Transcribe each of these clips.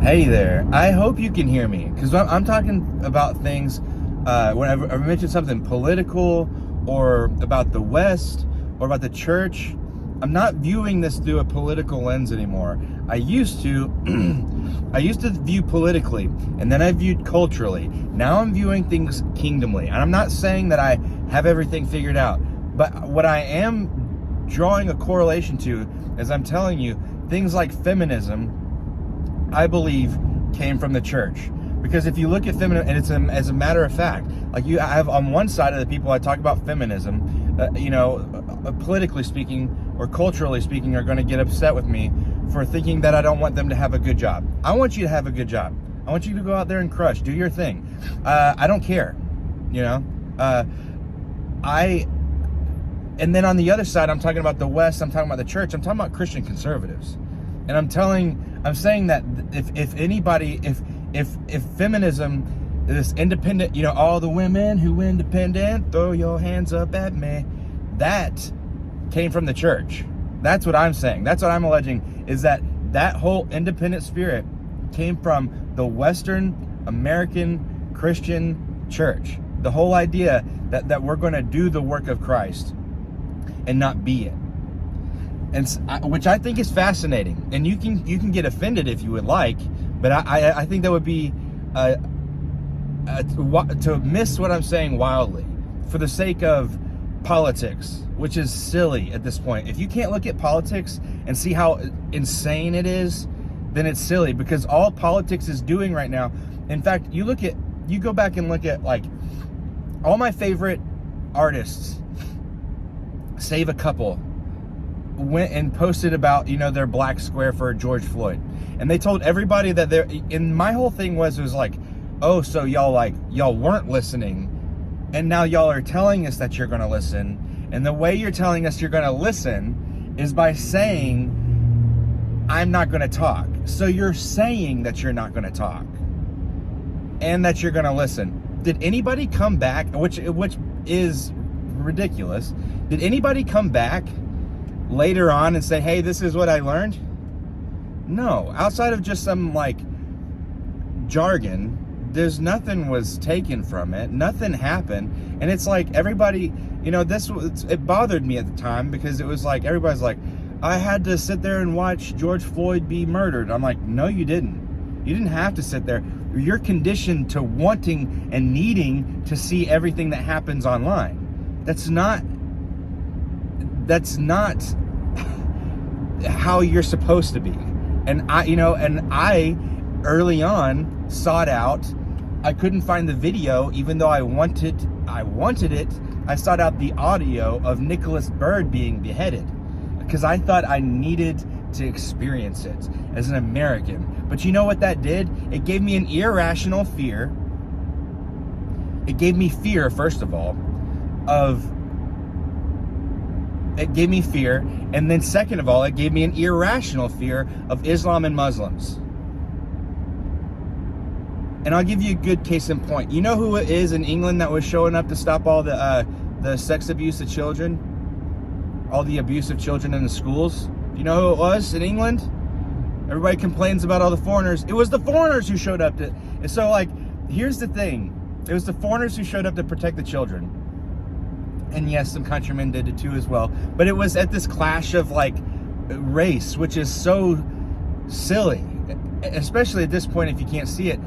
Hey there. I hope you can hear me, because I'm talking about things whenever I mention something political or about the West or about the church. I'm not viewing this through a political lens anymore. I used to view politically, and then I viewed culturally. Now I'm viewing things kingdomly. And I'm not saying that I have everything figured out, but what I am drawing a correlation to is I'm telling you things like feminism, I believe, came from the church. Because if you look at feminism, and it's as a matter of fact, like I have on one side of the people I talk about feminism, politically speaking or culturally speaking, are going to get upset with me for thinking that I don't want them to have a good job. I want you to have a good job. I want you to go out there and crush, do your thing. I don't care, and then on the other side, I'm talking about the West, I'm talking about the church, I'm talking about Christian conservatives. And I'm saying that if feminism, this independent, all the women who independent, throw your hands up at me, that came from the church. That's what I'm saying. That's what I'm alleging, is that whole independent spirit came from the Western American Christian church. The whole idea that we're going to do the work of Christ and not be it. And which I think is fascinating, and you can get offended if you would like, but I think that would be to miss what I'm saying wildly for the sake of politics, which is silly at this point. If you can't look at politics and see how insane it is, then it's silly, because all politics is doing right now. In fact, you go back and look at like all my favorite artists, save a couple, went and posted about their black square for George Floyd, and they told everybody that and my whole thing was like, oh, so y'all weren't listening, and now y'all are telling us that you're going to listen, and the way you're telling us you're going to listen is by saying I'm not going to talk. So you're saying that you're not going to talk and that you're going to listen. Did anybody come back, which is ridiculous, did anybody come back later on and say, hey, this is what I learned? No. Outside of just some jargon, there's nothing was taken from it. Nothing happened. And it's like everybody, it bothered me at the time, because it was like everybody's like, I had to sit there and watch George Floyd be murdered. I'm like, no, you didn't. You didn't have to sit there. You're conditioned to wanting and needing to see everything that happens online. That's not how you're supposed to be. And I early on sought out, I couldn't find the video, even though I wanted it. I sought out the audio of Nicholas Bird being beheaded, because I thought I needed to experience it as an American. But you know what that did? It gave me an irrational fear. It gave me fear, first of all, it gave me fear, and then second of all, it gave me an irrational fear of Islam and Muslims. And I'll give you a good case in point. You know who it is in England that was showing up to stop all the sex abuse of children? All the abuse of children in the schools? Do you know who it was in England? Everybody complains about all the foreigners. It was the foreigners who showed up to... And so, here's the thing. It was the foreigners who showed up to protect the children. And yes, some countrymen did it too as well. But it was at this clash of race, which is so silly, especially at this point if you can't see it.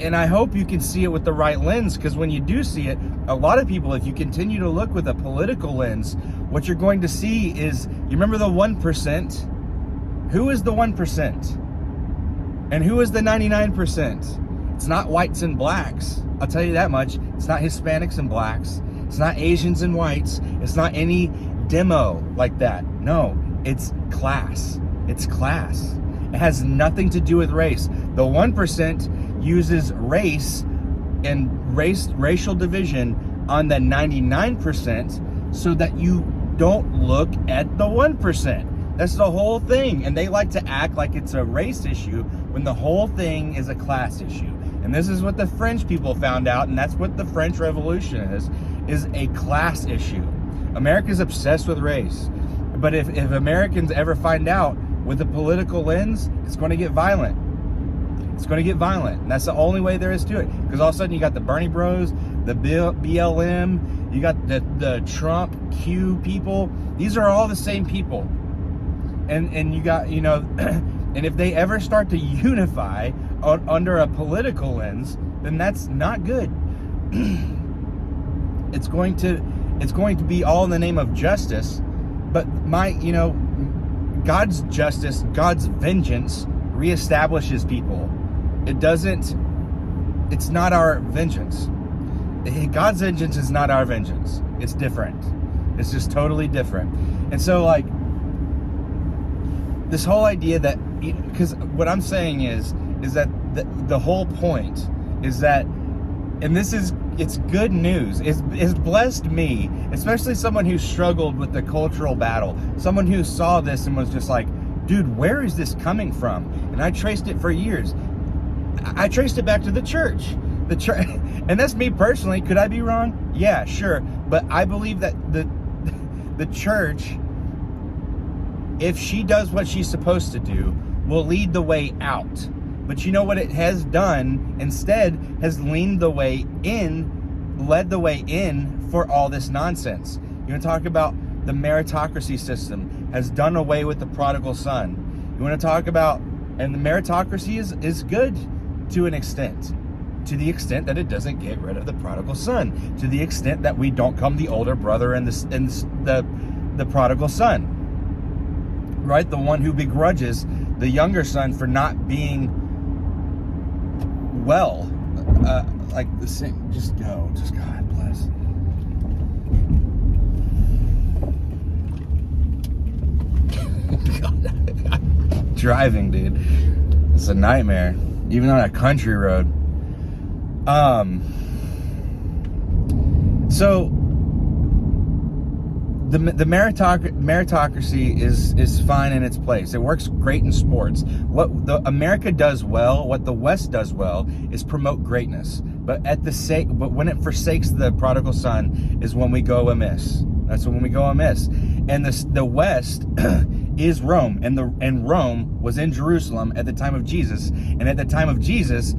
And I hope you can see it with the right lens, because when you do see it, a lot of people, if you continue to look with a political lens, what you're going to see is, you remember the 1%? Who is the 1%? And who is the 99%? It's not whites and blacks. I'll tell you that much. It's not Hispanics and blacks. It's not Asians and whites. It's not any demo like that. No, it's class. It's class. It has nothing to do with race. The 1% uses race and racial division on the 99% so that you don't look at the 1%. That's the whole thing. And they like to act like it's a race issue when the whole thing is a class issue. And this is what the French people found out, and that's what the French Revolution is a class issue. America's obsessed with race. But if Americans ever find out with a political lens, it's going to get violent. It's going to get violent. And that's the only way there is to it. Because all of a sudden you got the Bernie Bros, the BLM, you got the Trump Q people. These are all the same people. And you got, you know, and if they ever start to unify under a political lens, then that's not good. It's going to be all in the name of justice, but God's justice, God's vengeance reestablishes people. It's not our vengeance. God's vengeance is not our vengeance. It's different. It's just totally different. And so, like, this whole idea that, because what I'm saying is that the whole point is that, and it's good news. It's blessed me, especially someone who struggled with the cultural battle, someone who saw this and was just like, dude, where is this coming from? And I traced it for years. I traced it back to the church. And that's me personally. Could I be wrong? Yeah, sure. But I believe that the church, if she does what she's supposed to do, will lead the way out. But you know what it has done? Instead, has led the way in for all this nonsense. You want to talk about the meritocracy system has done away with the prodigal son. You want to talk about, and the meritocracy is good to an extent. To the extent that it doesn't get rid of the prodigal son. To the extent that we don't come the older brother and the prodigal son. Right? The one who begrudges the younger son for not being well. Like the same. Just go. Just God bless. God, driving, dude. It's a nightmare. Even on a country road. So the meritocracy is fine in its place. It works great in sports. What America does well, what the West does well, is promote greatness. But when it forsakes the prodigal son is when we go amiss. That's when we go amiss. And the West is Rome, and Rome was in Jerusalem at the time of Jesus. And at the time of Jesus'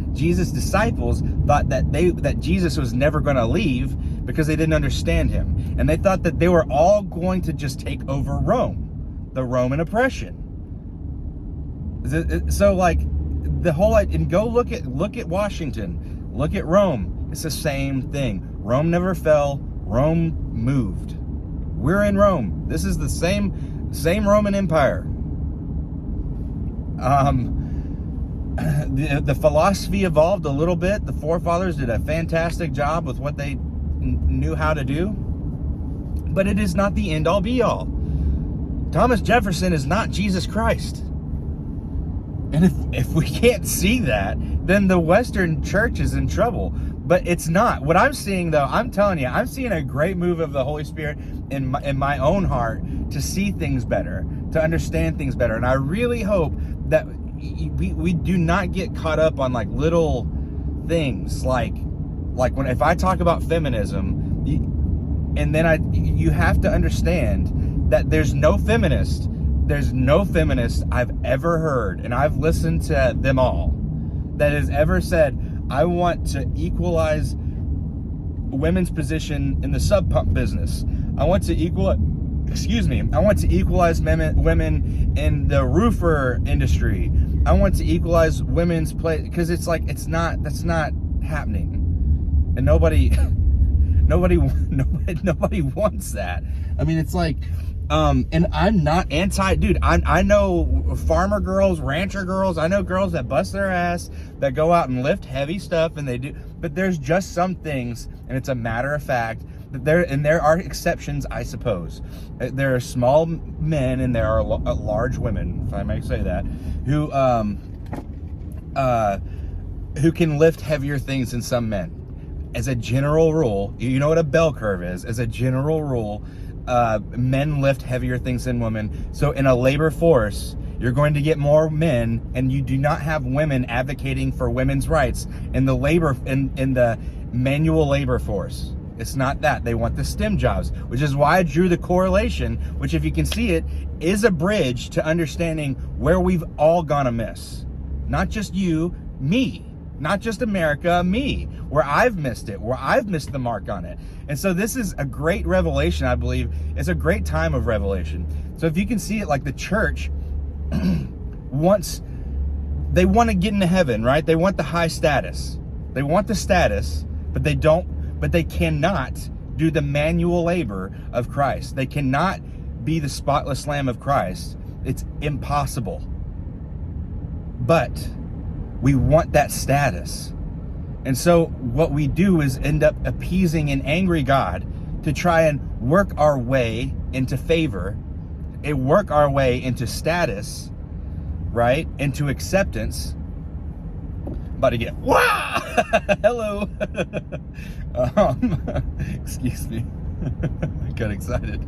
disciples thought that Jesus was never going to leave because they didn't understand him, and they thought that they were all going to just take over Rome, the Roman oppression. So, like, the whole, and go look at Washington, look at Rome. It's the same thing. Rome never fell. Rome moved. We're in Rome. This is the same Roman Empire. The philosophy evolved a little bit. The forefathers did a fantastic job with what they knew how to do, but it is not the end all be all. Thomas Jefferson is not Jesus Christ. And if we can't see that, then the Western church is in trouble. But it's not. What I'm seeing, though, I'm telling you, I'm seeing a great move of the Holy Spirit in my own heart to see things better, to understand things better. And I really hope that we do not get caught up on like little things like if I talk about feminism, you have to understand that there's no feminist I've ever heard, and I've listened to them all, that has ever said, I want to equalize women's position in the sub pump business. I want to equalize women in the roofer industry. I want to equalize women's place, because it's like, that's not happening. And nobody wants that. I mean, it's like, and I'm not dude, I know farmer girls, rancher girls, I know girls that bust their ass, that go out and lift heavy stuff, and they do, but there's just some things, and it's a matter of fact, that there are exceptions, I suppose. There are small men, and there are large women, if I may say that, who can lift heavier things than some men. As a general rule, you know what a bell curve is. As a general rule, men lift heavier things than women. So in a labor force, you're going to get more men, and you do not have women advocating for women's rights in the manual labor force. It's not that. They want the STEM jobs, which is why I drew the correlation, which, if you can see it, is a bridge to understanding where we've all gone amiss. Not just you, me, not just America, me, where I've missed it, where I've missed the mark on it. And so this is a great revelation, I believe. It's a great time of revelation. So if you can see it, like the church they want to get into heaven, right? They want the high status. They want the status, but they cannot do the manual labor of Christ. They cannot be the spotless Lamb of Christ. It's impossible. But we want that status. And so what we do is end up appeasing an angry God to try and work our way into favor, and work our way into status, right? Into acceptance. About to get, wow! Hello. Excuse me. I got excited.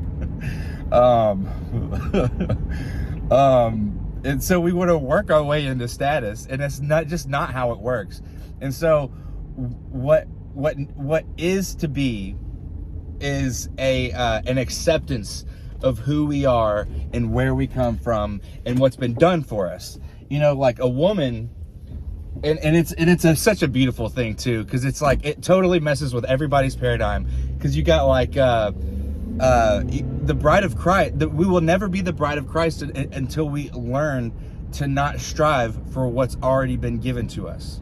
And so we want to work our way into status, and it's not how it works. And so what is to be is an acceptance of who we are and where we come from and what's been done for us. You know, like a woman, and it's such a beautiful thing too, because it's like it totally messes with everybody's paradigm. Because you got like the bride of Christ. We will never be the bride of Christ until we learn to not strive for what's already been given to us.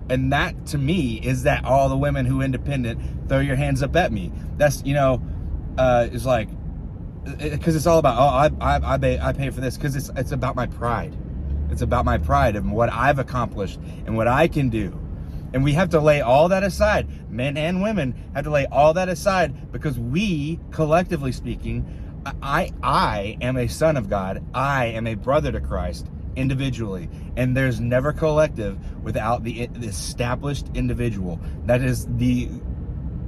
And that, to me, is that all the women who independent, throw your hands up at me. That's, is like, because it's all about, I pay for this, because it's about my pride. It's about my pride and what I've accomplished and what I can do. And we have to lay all that aside. Men and women have to lay all that aside, because we, collectively speaking, I am a son of God. I am a brother to Christ individually. And there's never collective without the established individual. That is the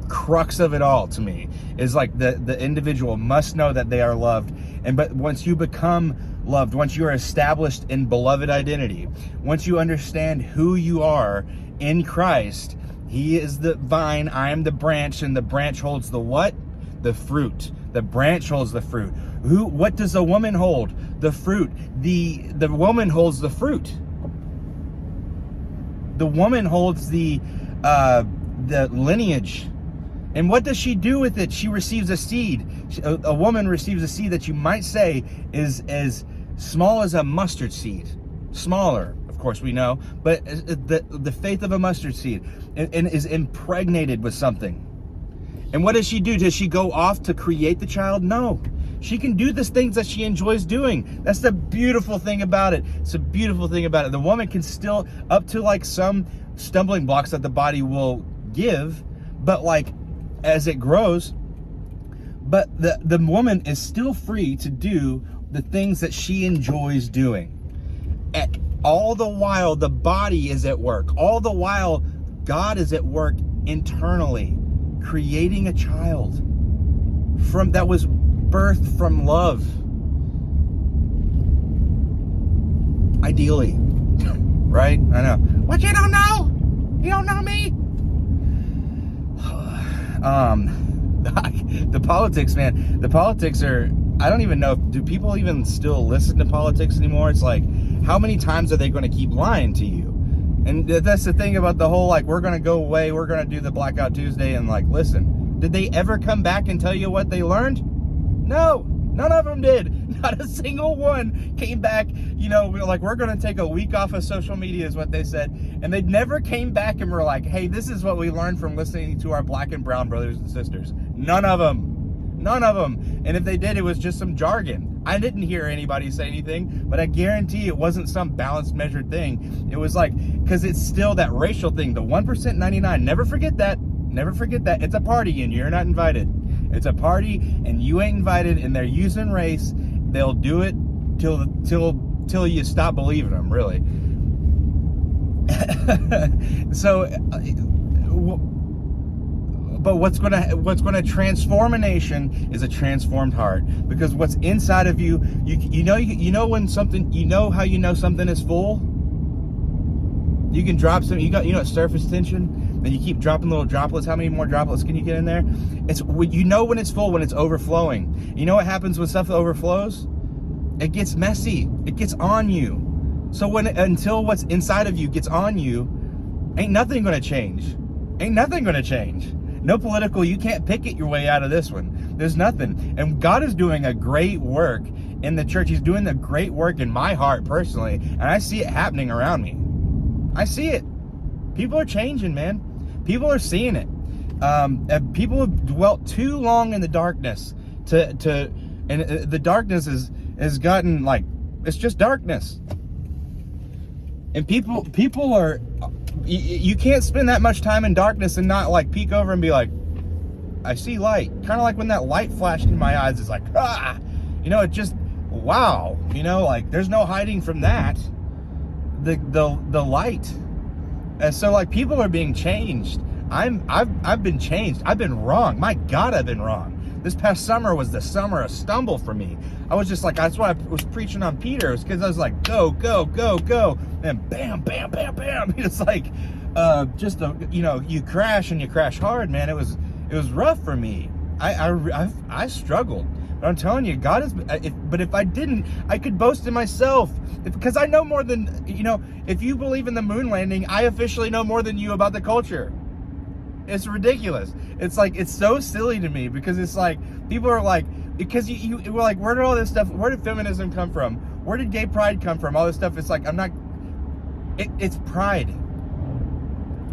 crux of it all to me, is like the individual must know that they are loved. But once you become loved, once you are established in beloved identity, once you understand who you are in Christ, He is the vine, I am the branch, and the branch holds the what? The fruit. The branch holds the fruit. What does a woman hold? The fruit. The woman holds the fruit. The woman holds the lineage. And what does she do with it? She receives a seed. A woman receives a seed that you might say is as small as a mustard seed. Smaller, of course, we know, but the faith of a mustard seed, and is impregnated with something. And what does she do? Does she go off to create the child? No. She can do the things that she enjoys doing. That's the beautiful thing about it. It's a beautiful thing about it. The woman can still, up to like some stumbling blocks that the body will give, but like as it grows, but the woman is still free to do the things that she enjoys doing. All the while, the body is at work. All the while, God is at work internally, creating a child that was birthed from love. Ideally, right? I know. What, you don't know? You don't know me? The politics, man. The politics are, I don't even know, do people even still listen to politics anymore? It's like, how many times are they going to keep lying to you? And that's the thing about the whole, like, we're going to go away, we're going to do the Blackout Tuesday, and like, listen, did they ever come back and tell you what they learned? No, none of them did. Not a single one came back, like, we're going to take a week off of social media is what they said. And they never came back and were like, hey, this is what we learned from listening to our black and brown brothers and sisters. None of them. None of them. And if they did, it was just some jargon. I didn't hear anybody say anything, but I guarantee it wasn't some balanced, measured thing. It was like, because it's still that racial thing, the 1%, 99. Never forget that. Never forget that. It's a party and you're not invited. It's a party and you ain't invited, and they're using race. They'll do it till you stop believing them, really. So, but what's gonna transform a nation is a transformed heart, because what's inside of you, you know when something, how you know something is full. You can drop some, it's surface tension, and you keep dropping little droplets. How many more droplets can you get in there? It's, when it's full, when it's overflowing. You know what happens when stuff overflows? It gets messy. It gets on you. So until what's inside of you gets on you, ain't nothing going to change. Ain't nothing going to change. No political, you can't picket your way out of this one. There's nothing. And God is doing a great work in the church. He's doing a great work in my heart personally. And I see it happening around me. I see it. People are changing, man. People are seeing it. People have dwelt too long in the darkness and the darkness has gotten like, it's just darkness. And people are, you can't spend that much time in darkness and not like peek over and be like, I see light. Kind of like when that light flashed in my eyes, it's like, it just, wow, like there's no hiding from that. The light. And so like people are being changed. I've been changed. I've been wrong. My God, I've been wrong. This past summer was the summer of stumble for me. I was just like, that's why I was preaching on Peter. It was because I was like, go, go, go, go. And bam, bam, bam, bam. It's like, you crash and you crash hard, man. It was rough for me. I struggled. But I'm telling you, God is, but if I didn't, I could boast in myself. Because I know more than, if you believe in the moon landing, I officially know more than you about the culture. It's ridiculous. It's like, it's so silly to me because it's like, people are like, because you were like, where did all this stuff, where did feminism come from? Where did gay pride come from? All this stuff. It's like, it's pride.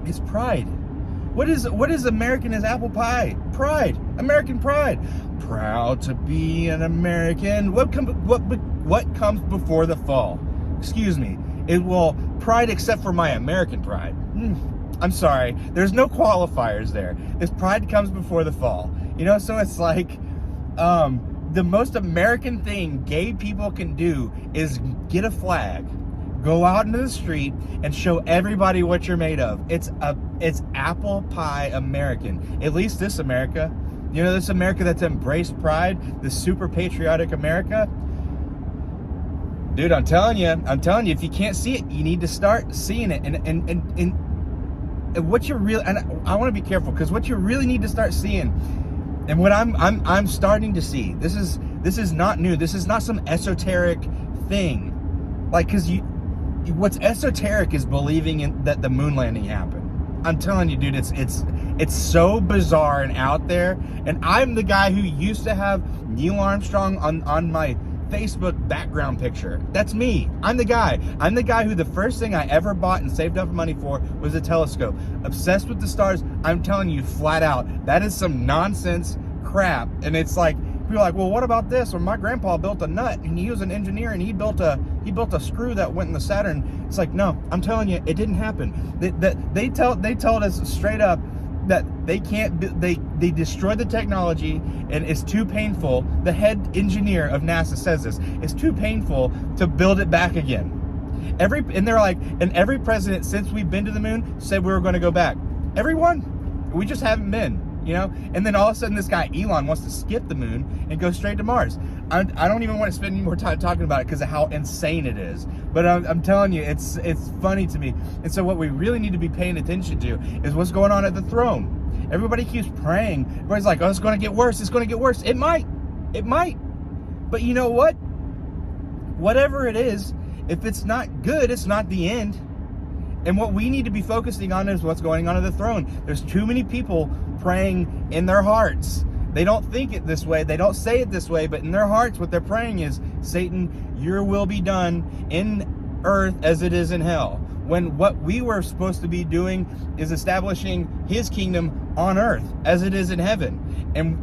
It's pride. What is American as apple pie? Pride. American pride. Proud to be an American. What comes before the fall? Excuse me. Pride except for my American pride. I'm sorry. There's no qualifiers there. This pride comes before the fall. So it's like, the most American thing gay people can do is get a flag, go out into the street, and show everybody what you're made of. It's apple pie American. At least this America. This America that's embraced pride, this super patriotic America. Dude, I'm telling you, if you can't see it, you need to start seeing it. And what you really, and I want to be careful, because what you really need to start seeing, and what I'm starting to see, this is not new. This is not some esoteric thing. Like, because what's esoteric is believing that the moon landing happened. I'm telling you, dude, it's so bizarre and out there. And I'm the guy who used to have Neil Armstrong on my Facebook background picture. That's me. I'm the guy who the first thing I ever bought and saved up money for was a telescope. Obsessed with the stars. I'm telling you flat out, that is some nonsense crap. And it's like, people are like, well, what about this? Well, my grandpa built a nut, and he was an engineer, and he built a screw that went in the Saturn. It's like, no, I'm telling you, it didn't happen. They told us straight up that they destroyed the technology, and it's too painful. The head engineer of NASA says this. It's too painful to build it back again. And they're like, and every president since we've been to the moon said we were going to go back. Everyone. We just haven't been. And then all of a sudden this guy Elon wants to skip the moon and go straight to Mars. I don't even want to spend any more time talking about it because of how insane it is. But I'm telling you, it's funny to me. And so what we really need to be paying attention to is what's going on at the throne. Everybody keeps praying. Everybody's like, oh, it's going to get worse. It's going to get worse. It might. But you know what? Whatever it is, if it's not good, it's not the end. And what we need to be focusing on is what's going on at the throne. There's too many people praying in their hearts. They don't think it this way. They don't say it this way, but in their hearts, what they're praying is, Satan, your will be done in earth as it is in hell. When what we were supposed to be doing is establishing his kingdom on earth as it is in heaven. And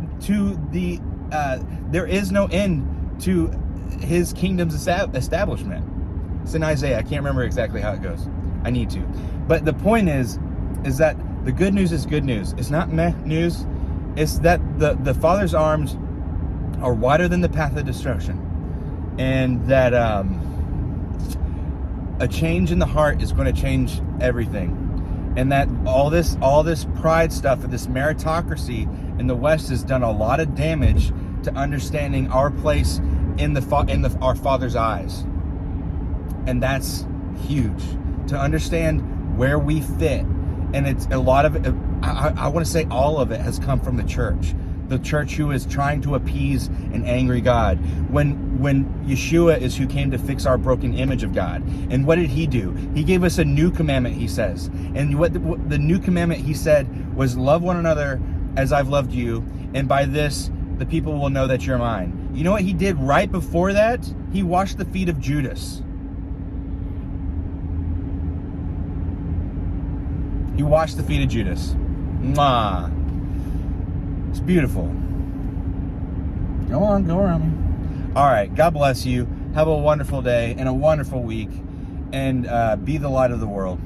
there is no end to his kingdom's establishment. It's in Isaiah. I can't remember exactly how it goes. I need to. But the point is that the good news is good news. It's not meh news. It's that the Father's arms are wider than the path of destruction. And that a change in the heart is going to change everything. And that all this pride stuff and this meritocracy in the West has done a lot of damage to understanding our place in our Father's eyes. And that's huge. To understand where we fit. And it's a lot of it, I want to say all of it has come from the church. the church who is trying to appease an angry God. When Yeshua is who came to fix our broken image of God. And what did he do? He gave us a new commandment, he says. And what the new commandment, he said, was love one another as I've loved you. And by this, the people will know that you're mine. You know what he did right before that? He washed the feet of Judas. He washed the feet of Judas. Mwah. It's beautiful. Go on, go around me. All right, God bless you. Have a wonderful day and a wonderful week. And be the light of the world.